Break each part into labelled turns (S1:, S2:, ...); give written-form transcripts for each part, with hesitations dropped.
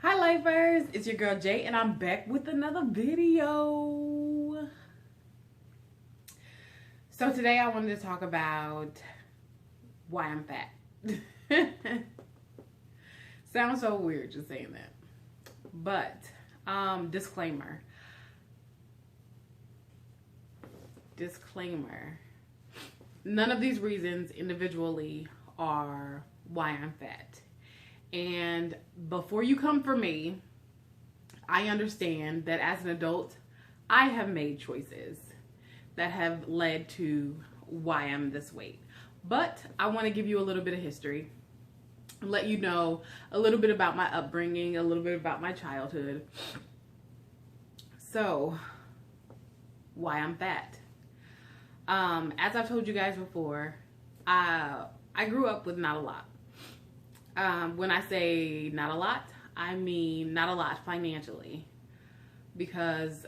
S1: Hi lifers, it's your girl Jay and I'm back with another video. So today I wanted to talk about why I'm fat. Sounds so weird just saying that. But disclaimer. None of these reasons individually are why I'm fat. And before you come for me, I understand that as an adult, I have made choices that have led to why I'm this weight. But I want to give you a little bit of history, let you know a little bit about my upbringing, a little bit about my childhood. So, why I'm fat. As I've told you guys before, I grew up with not a lot. When I say not a lot, I mean not a lot financially, because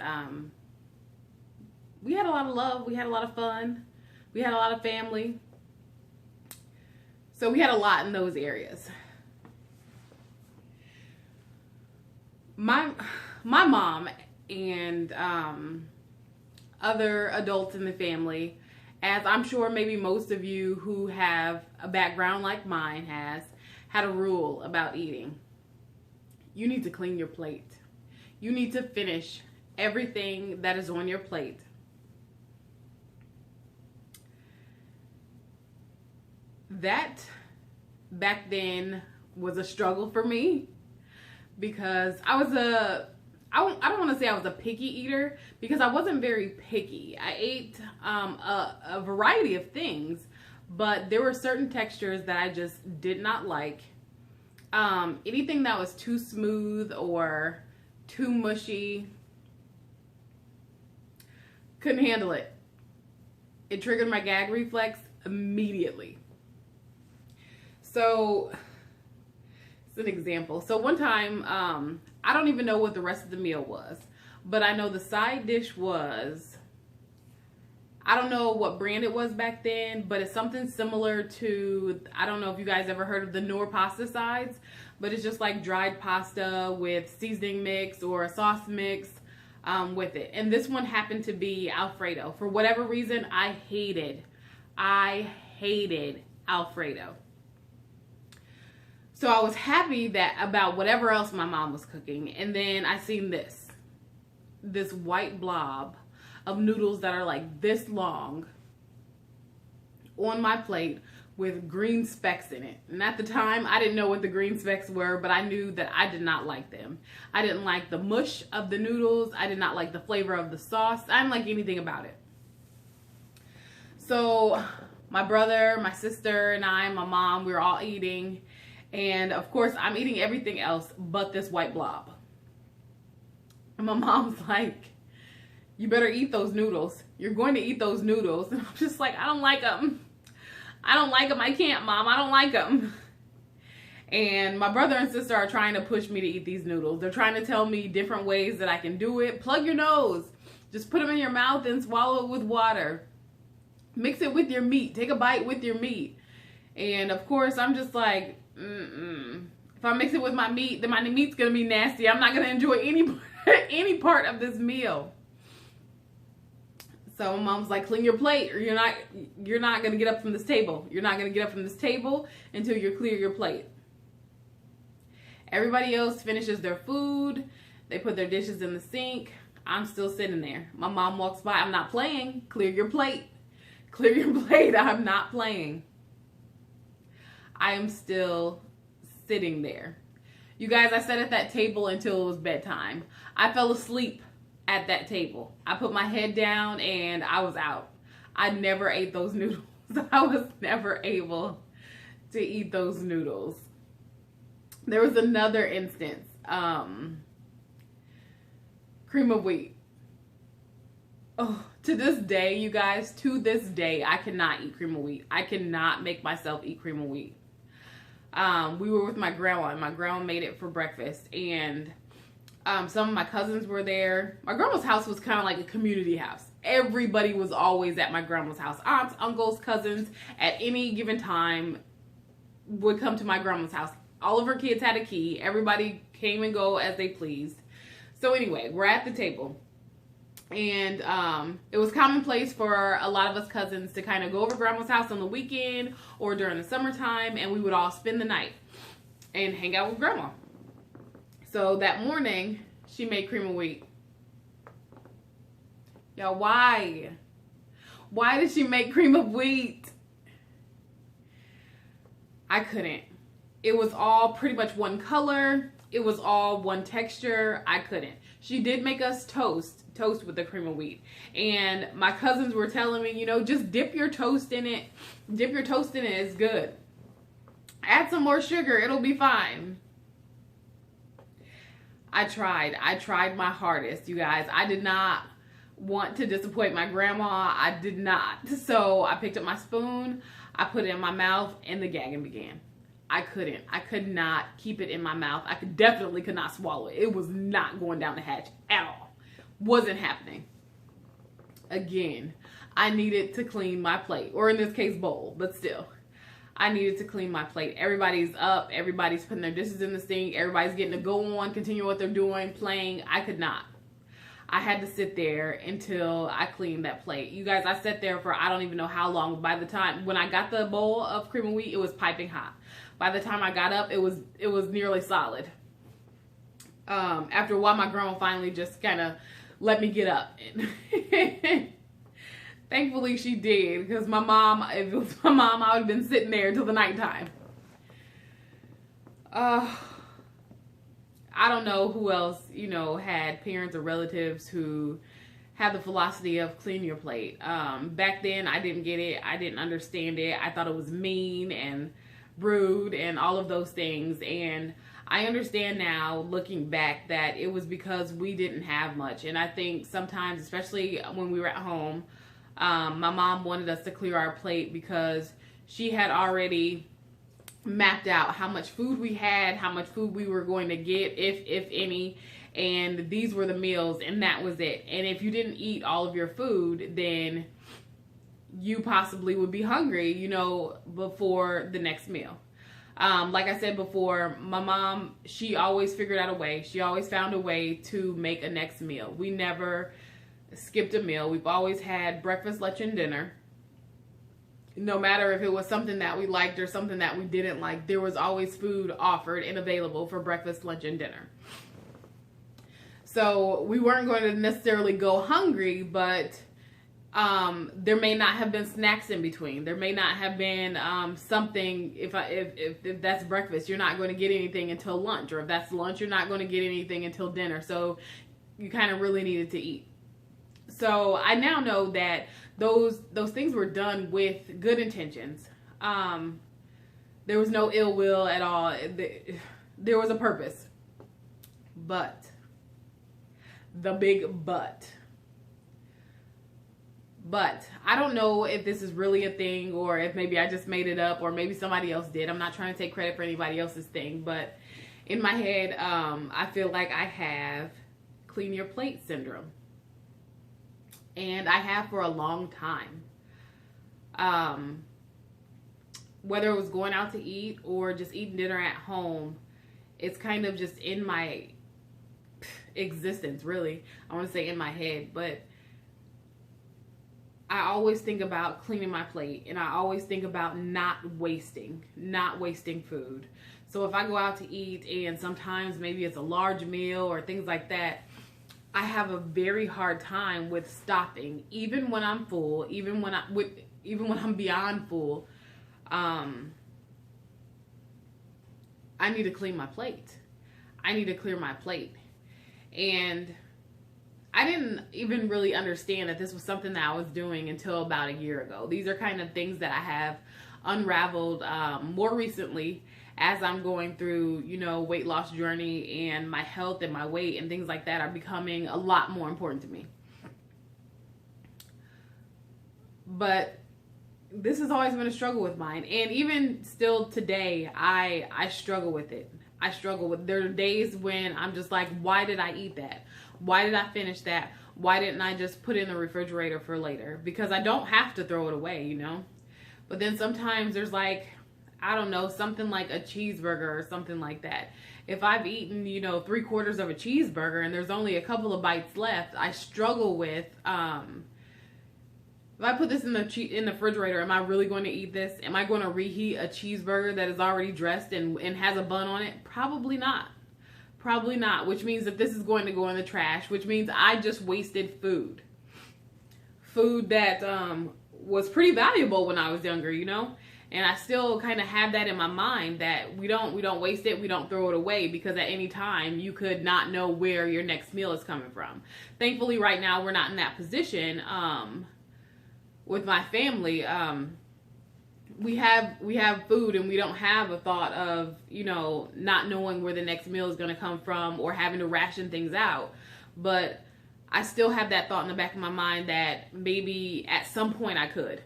S1: we had a lot of love, we had a lot of fun, we had a lot of family, so we had a lot in those areas. My mom and other adults in the family, as I'm sure maybe most of you who have a background like mine had a rule about eating. You need to clean your plate. You need to finish everything that is on your plate. That back then was a struggle for me because I don't want to say I was a picky eater, because I wasn't very picky. I ate a variety of things, but there were certain textures that I just did not like. Anything that was too smooth or too mushy, couldn't handle it. It triggered my gag reflex immediately. So, it's an example. So one time, I don't even know what the rest of the meal was, but I know the side dish was, I don't know what brand it was back then, but it's something similar to, I don't know if you guys ever heard of the Knorr pasta sides, but it's just like dried pasta with seasoning mix or a sauce mix with it. And this one happened to be Alfredo. For whatever reason, I hated Alfredo. So I was happy about whatever else my mom was cooking. And then I seen this white blob of noodles that are like this long on my plate with green specks in it. And at the time, I didn't know what the green specks were, but I knew that I did not like them. I didn't like the mush of the noodles. I did not like the flavor of the sauce. I didn't like anything about it. So my brother, my sister, and I, my mom, we were all eating. And of course, I'm eating everything else but this white blob. And my mom's like, you better eat those noodles. You're going to eat those noodles. And I'm just like, I don't like them. I don't like them. I can't, Mom. I don't like them. And my brother and sister are trying to push me to eat these noodles. They're trying to tell me different ways that I can do it. Plug your nose. Just put them in your mouth and swallow it with water. Mix it with your meat. Take a bite with your meat. And of course, I'm just like, if I mix it with my meat, then my meat's going to be nasty. I'm not going to enjoy any part of this meal. So mom's like, clean your plate or you're not going to get up from this table. You're not going to get up from this table until you clear your plate. Everybody else finishes their food. They put their dishes in the sink. I'm still sitting there. My mom walks by. I'm not playing. Clear your plate. Clear your plate. I'm not playing. I am still sitting there. You guys, I sat at that table until it was bedtime. I fell asleep at that table. I put my head down and I was out. I never ate those noodles. I was never able to eat those noodles. There was another instance. Cream of wheat. Oh, to this day, you guys, to this day, I cannot eat cream of wheat. I cannot make myself eat cream of wheat. We were with my grandma, and my grandma made it for breakfast, and some of my cousins were there. My grandma's house was kind of like a community house. Everybody was always at my grandma's house. Aunts, uncles, cousins, at any given time would come to my grandma's house. All of her kids had a key. Everybody came and go as they pleased. So anyway, we're at the table. And it was commonplace for a lot of us cousins to kind of go over grandma's house on the weekend or during the summertime, and we would all spend the night and hang out with grandma. So that morning, she made cream of wheat. Y'all, why? Why did she make cream of wheat? I couldn't. It was all pretty much one color. It was all one texture. I couldn't. She did make us toast with the cream of wheat. And my cousins were telling me, you know, just dip your toast in it. Dip your toast in it. It's good. Add some more sugar. It'll be fine. I tried my hardest, you guys. I did not want to disappoint my grandma. I did not. So I picked up my spoon. I put it in my mouth and the gagging began. I could not keep it in my mouth. I definitely could not swallow it. It was not going down the hatch at all. Wasn't happening. Again, I needed to clean my plate, or in this case, bowl, but still, I needed to clean my plate. Everybody's up. Everybody's putting their dishes in the sink. Everybody's getting to go on, continue what they're doing, playing. I could not. I had to sit there until I cleaned that plate. You guys, I sat there for I don't even know how long. By the time, when I got the bowl of cream of wheat, it was piping hot. By the time I got up, it was nearly solid. After a while, my grandma finally just kind of let me get up. Thankfully, she did, because my mom, if it was my mom, I would have been sitting there until the nighttime. I don't know who else, you know, had parents or relatives who had the philosophy of clean your plate. Back then, I didn't get it. I didn't understand it. I thought it was mean and rude and all of those things. And I understand now, looking back, that it was because we didn't have much. And I think sometimes, especially when we were at home, my mom wanted us to clear our plate because she had already mapped out how much food we had, how much food we were going to get, if any, and these were the meals, and that was it. And if you didn't eat all of your food, then you possibly would be hungry, you know, before the next meal. Like I said before, my mom, she always figured out a way. She always found a way to make a next meal. We never skipped a meal. We've always had breakfast, lunch, and dinner. No matter if it was something that we liked or something that we didn't like, there was always food offered and available for breakfast, lunch, and dinner. So we weren't going to necessarily go hungry, but there may not have been snacks in between. There may not have been something, if that's breakfast, you're not going to get anything until lunch. Or if that's lunch, you're not going to get anything until dinner. So you kind of really needed to eat. So I now know that those things were done with good intentions. There was no ill will at all. There was a purpose. But, the big but. But I don't know if this is really a thing, or if maybe I just made it up, or maybe somebody else did. I'm not trying to take credit for anybody else's thing, but in my head, I feel like I have clean your plate syndrome. And I have for a long time. Whether it was going out to eat or just eating dinner at home, it's kind of just in my existence, really. I want to say in my head, but I always think about cleaning my plate, and I always think about not wasting food. So if I go out to eat, and sometimes maybe it's a large meal or things like that, I have a very hard time with stopping, even when I'm full, even when I'm beyond full. I need to clean my plate. I need to clear my plate. And I didn't even really understand that this was something that I was doing until about a year ago. These are kind of things that I have unraveled more recently as I'm going through, you know, weight loss journey, and my health and my weight and things like that are becoming a lot more important to me. But this has always been a struggle with mine. And even still today, I struggle with it. There are days when I'm just like, why did I eat that? Why did I finish that? Why didn't I just put it in the refrigerator for later? Because I don't have to throw it away, you know? But then sometimes there's like, I don't know, something like a cheeseburger or something like that. If I've eaten, 3/4 of a cheeseburger and there's only a couple of bites left, I struggle with, if I put this in the refrigerator, am I really going to eat this? Am I going to reheat a cheeseburger that is already dressed and has a bun on it? Probably not. Probably not, which means that this is going to go in the trash, which means I just wasted food. Food that was pretty valuable when I was younger, And I still kind of have that in my mind that we don't waste it, we don't throw it away, because at any time you could not know where your next meal is coming from. Thankfully, right now we're not in that position. With my family, we have food, and we don't have a thought of not knowing where the next meal is going to come from or having to ration things out. But I still have that thought in the back of my mind that maybe at some point I could.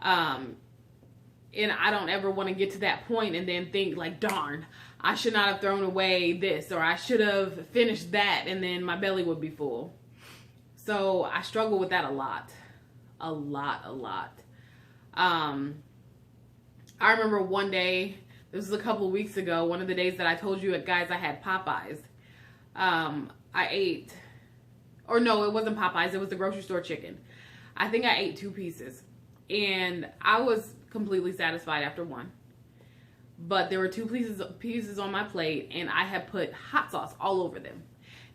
S1: And I don't ever want to get to that point and then think like, darn, I should not have thrown away this, or I should have finished that, and then my belly would be full. So I struggle with that a lot. A lot. I remember one day, this was a couple of weeks ago, one of the days that I told you guys I had Popeyes. I ate, or no, it wasn't Popeyes, it was the grocery store chicken. I think I ate 2 pieces, and I was completely satisfied after one. But there were 2 pieces on my plate, and I had put hot sauce all over them.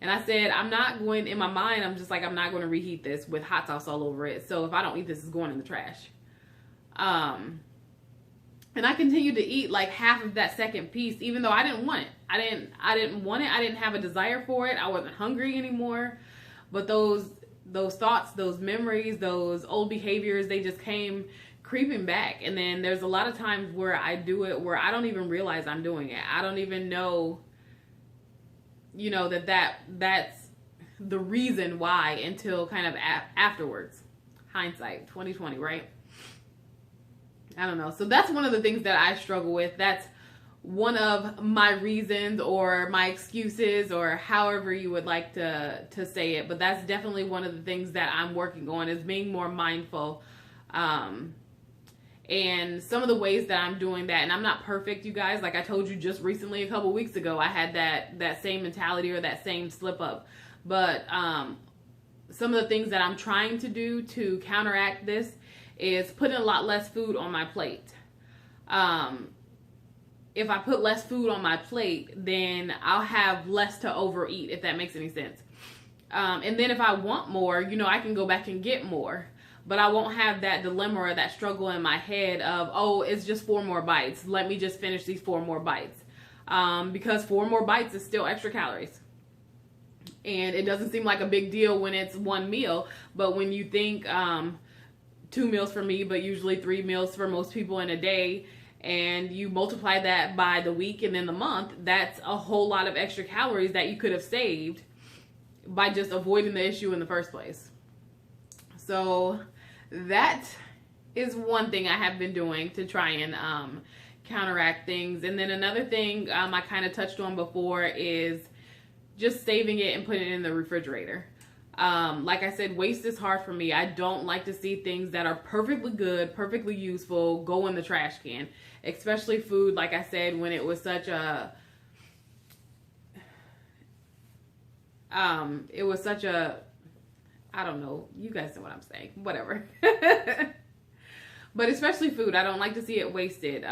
S1: And I said, in my mind, I'm just like, I'm not going to reheat this with hot sauce all over it. So if I don't eat this, it's going in the trash. And I continued to eat like half of that second piece, even though I didn't want it. I didn't want it. I didn't have a desire for it. I wasn't hungry anymore. But those thoughts, those memories, those old behaviors, they just came creeping back. And then there's a lot of times where I do it where I don't even realize I'm doing it. I don't even know that's the reason why until kind of afterwards. Hindsight, 2020, right? I don't know. So that's one of the things that I struggle with. That's one of my reasons or my excuses, or however you would like to say it. But that's definitely one of the things that I'm working on, is being more mindful. And some of the ways that I'm doing that, and I'm not perfect, you guys. Like I told you just recently, a couple weeks ago, I had that same mentality or that same slip up. But some of the things that I'm trying to do to counteract this is putting a lot less food on my plate. If I put less food on my plate, then I'll have less to overeat, if that makes any sense. And then if I want more, I can go back and get more. But I won't have that dilemma or that struggle in my head of, oh, it's just 4 more bites. Let me just finish these 4 more bites. Because 4 more bites is still extra calories. And it doesn't seem like a big deal when it's one meal. But when you think 2 meals for me, but usually 3 meals for most people in a day, and you multiply that by the week and then the month, that's a whole lot of extra calories that you could have saved by just avoiding the issue in the first place. So that is one thing I have been doing to try and counteract things. And then another thing I kind of touched on before is just saving it and putting it in the refrigerator. Like I said, waste is hard for me. I don't like to see things that are perfectly good, perfectly useful, go in the trash can. Especially food, like I said, when it was such a... I don't know. You guys know what I'm saying. Whatever. But especially food. I don't like to see it wasted.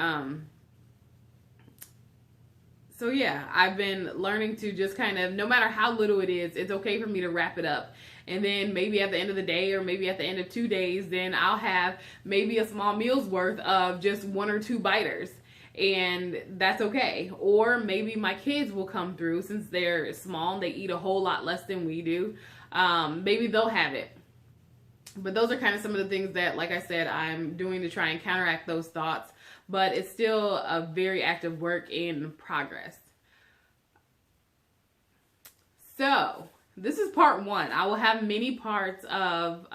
S1: So yeah, I've been learning to just kind of, no matter how little it is, it's okay for me to wrap it up. And then maybe at the end of the day, or maybe at the end of 2 days, then I'll have maybe a small meal's worth of just 1 or 2 biters. And that's okay. Or maybe my kids will come through, since they're small and they eat a whole lot less than we do. Maybe they'll have it. But those are kind of some of the things that, like I said, I'm doing to try and counteract those thoughts. But it's still a very active work in progress. So, this is part 1. I will have many parts of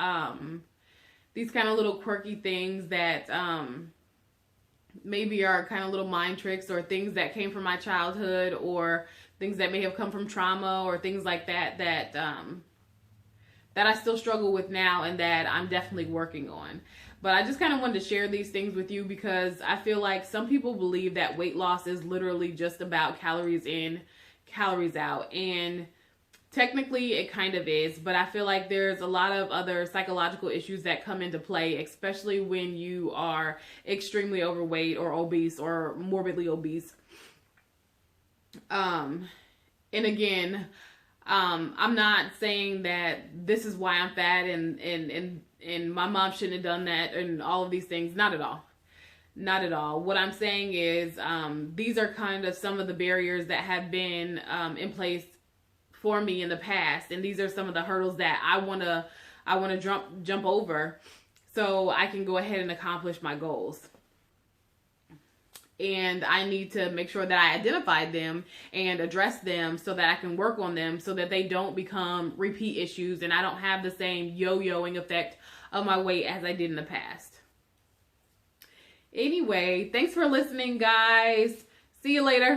S1: these kind of little quirky things that maybe are kind of little mind tricks, or things that came from my childhood, or things that may have come from trauma, or things like that that I still struggle with now, and that I'm definitely working on. But I just kind of wanted to share these things with you because I feel like some people believe that weight loss is literally just about calories in, calories out. And technically it kind of is, but I feel like there's a lot of other psychological issues that come into play, especially when you are extremely overweight or obese or morbidly obese. And again, I'm not saying that this is why I'm fat and my mom shouldn't have done that and all of these things. Not at all. Not at all. What I'm saying is these are kind of some of the barriers that have been in place for me in the past, and these are some of the hurdles that I want to jump over so I can go ahead and accomplish my goals. And I need to make sure that I identify them and address them so that I can work on them so that they don't become repeat issues and I don't have the same yo-yoing effect of my weight as I did in the past. Anyway, thanks for listening, guys. See you later.